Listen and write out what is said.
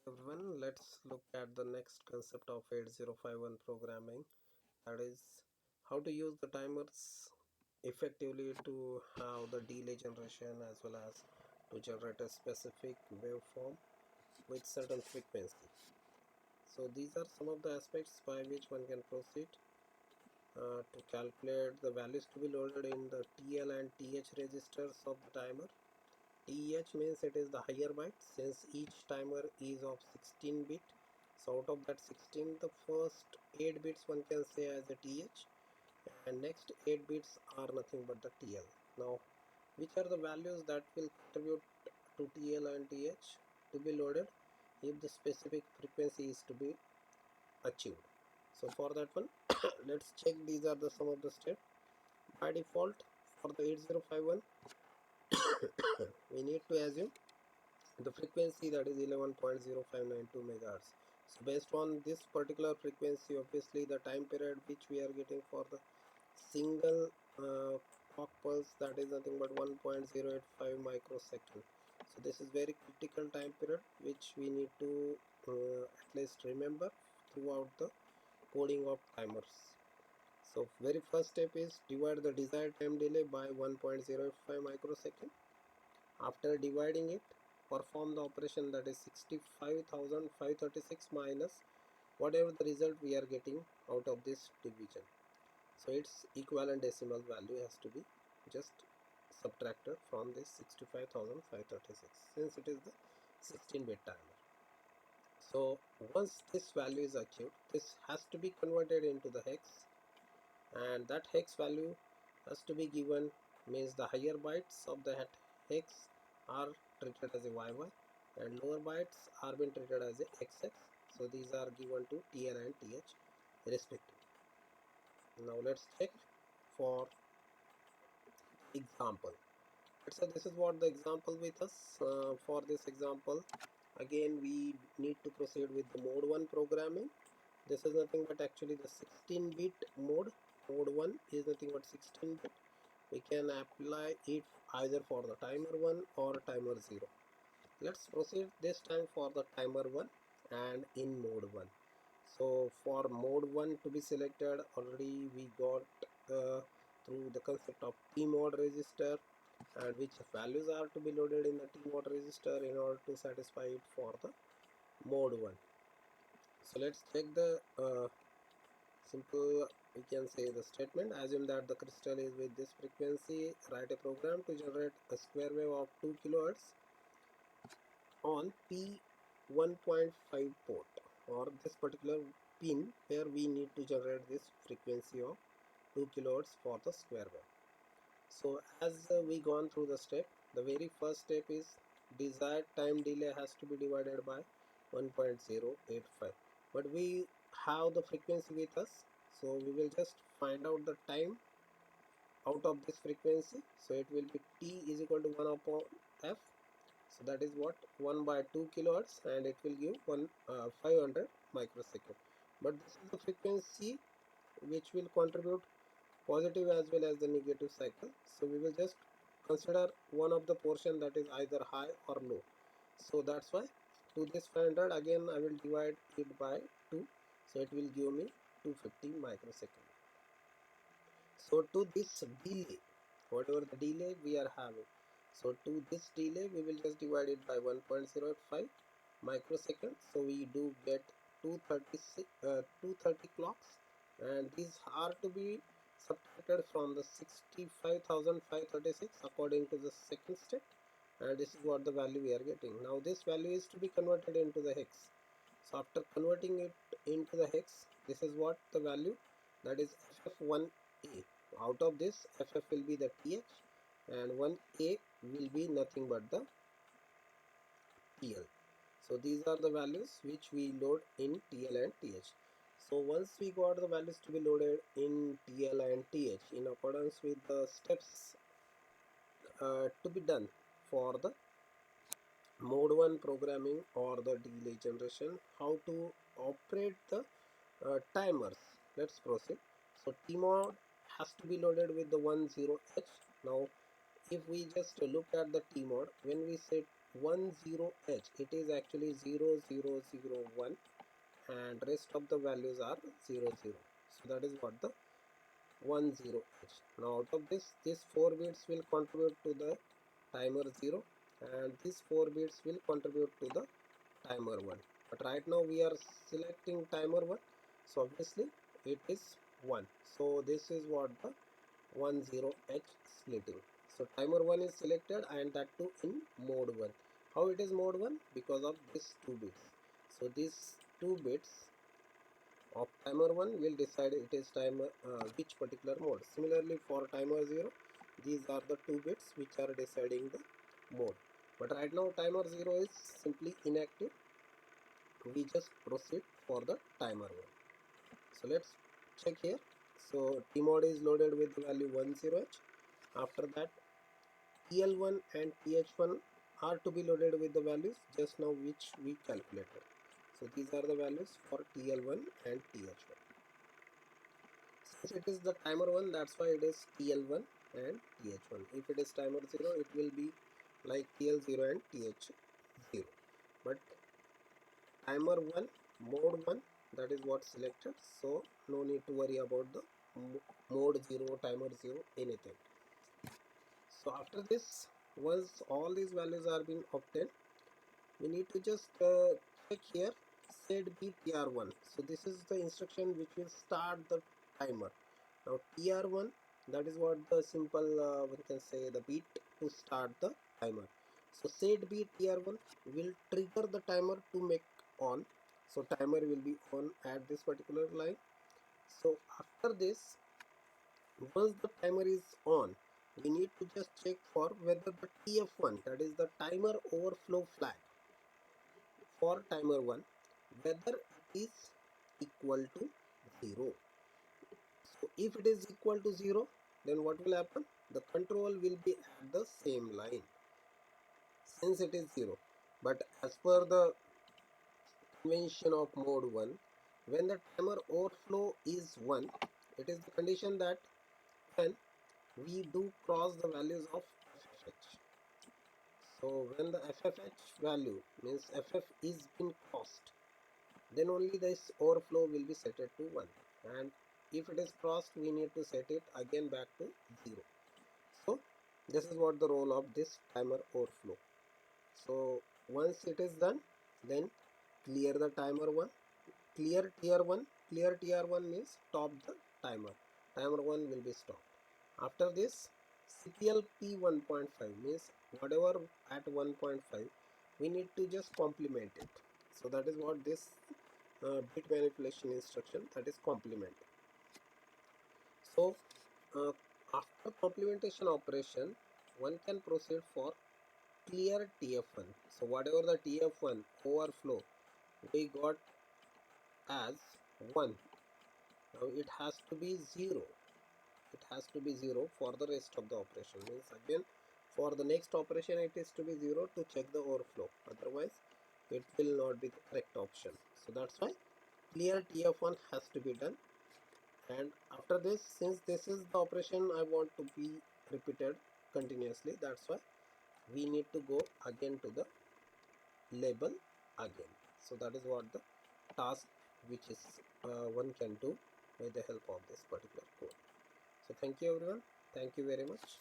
Everyone, let's look at the next concept of 8051 programming, that is how to use the timers effectively to have the delay generation as well as to generate a specific waveform with certain frequency. So these are some of the aspects by which one can proceed to calculate the values to be loaded in the TL and TH registers of the timer. TH means it is the higher byte since each timer is of 16 bit. So out of that 16, the first 8 bits one can say as a TH and next 8 bits are nothing but the TL. Now which are the values that will contribute to TL and TH to be loaded if the specific frequency is to be achieved. So for that one let's check these are the some of the steps. By default for the 8051 we need to assume the frequency that is 11.0592 megahertz. So based on this particular frequency, obviously the time period which we are getting for the single clock pulse, that is nothing but 1.085 microsecond. So this is very critical time period which we need to at least remember throughout the coding of timers. So very first step is divide the desired time delay by 1.05 microsecond. After dividing it, perform the operation, that is 65,536 minus whatever the result we are getting out of this division. So its equivalent decimal value has to be just subtracted from this 65,536 since it is the 16-bit timer. So once this value is achieved, this has to be converted into the hex, and that hex value has to be given, means the higher bytes of the hex are treated as a YY and lower bytes are being treated as a XX. So these are given to TL and TH respectively. Now let's check for example. Let's say this is what the example with us. For this example, again we need to proceed with the mode 1 programming. This is nothing but actually the 16-bit mode. Mode 1 is nothing but 16-bit. We can apply it either for the timer 1 or timer 0. Let's proceed this time for the timer 1 and in mode 1. So for mode 1 to be selected, already we got through the concept of T-mode register and which values are to be loaded in the T-mode register in order to satisfy it for the mode 1. So let's check the simple, we can say the statement. Assume that the crystal is with this frequency. Write a program to generate a square wave of 2 kilohertz on P1.5 port, or this particular pin where we need to generate this frequency of 2 kilohertz for the square wave. So as we gone through the step, the very first step is desired time delay has to be divided by 1.085, but we have the frequency with us, so we will just find out the time out of this frequency. So it will be T is equal to 1 upon F. So that is what 1 by 2 kilohertz, and it will give 500 microsecond. But this is the frequency which will contribute positive as well as the negative cycle. So we will just consider one of the portion that is either high or low. So that's why to this 500 again I will divide it by 2. So it will give me 250 microsecond. So to this delay, whatever the delay we are having, so to this delay we will just divide it by 1.05 microseconds. So we do get 230 clocks, and these are to be subtracted from the 65,536 according to the second step, and this is what the value we are getting. Now this value is to be converted into the hex. So after converting it into the hex, this is what the value, that is FF1A. Out of this, FF will be the TH and 1A will be nothing but the TL. So these are the values which we load in TL and TH. So once we got the values to be loaded in TL and TH in accordance with the steps to be done for the mode 1 programming or the delay generation, how to operate the timers. Let's proceed. So T-mode has to be loaded with the 10H. Now if we just look at the T mode, when we set 10H, it is actually 0001, and rest of the values are 00. So that is what the 10H. Now out of this, these 4 bits will contribute to the timer 0, and these 4 bits will contribute to the timer 1. But right now we are selecting timer 1, so obviously it is 1. So this is what the 10H splitting. So timer 1 is selected, and that too in mode 1. How it is mode 1? Because of these 2 bits. So these 2 bits of timer 1 will decide it is timer which particular mode. Similarly for timer 0, these are the 2 bits which are deciding the mode. But right now timer 0 is simply inactive. We just proceed for the timer 1. So let's check here. So T mode is loaded with the value 10H. After that, TL1 and TH1 are to be loaded with the values just now which we calculated. So these are the values for TL1 and TH1. Since it is the timer 1, that's why it is TL1 and TH1. If it is timer 0, it will be like TL0 and TH0. But timer 1, mode 1, that is what selected. So no need to worry about the mode 0, timer 0, anything. So after this, once all these values are being obtained, we need to just check here set b tr1. So this is the instruction which will start the timer. Now tr1, that is what the simple we can say the bit to start the timer. So set b tr1 will trigger the timer to make on. So timer will be on at this particular line. So after this, once the timer is on, we need to just check for whether the tf1, that is the timer overflow flag for timer 1, whether it is equal to 0. So if it is equal to 0, then what will happen? The control will be at the same line since it is 0. But as per the convention of mode 1, when the timer overflow is 1, it is the condition that when we do cross the values of FFH. So when the FFH value means FF is been crossed, then only this overflow will be set to 1, and if it is crossed, we need to set it again back to 0. So this is what the role of this timer overflow. So once it is done, then clear the timer 1, clear tier 1. Clear tier 1 means stop the timer. Timer 1 will be stopped. After this, CPLP 1.5 means whatever at 1.5, we need to just complement it. So that is what this bit manipulation instruction, that is complement. So after complementation operation, one can proceed for clear TF1. So whatever the TF1 overflow we got as 1, now it has to be 0. It has to be 0 for the rest of the operation. Means again for the next operation it is to be 0 to check the overflow. Otherwise it will not be the correct option. So that's why clear TF1 has to be done. And after this, since this is the operation I want to be repeated continuously, that's why we need to go again to the label again. So that is what the task which is one can do by the help of this particular code. So thank you everyone. Thank you very much.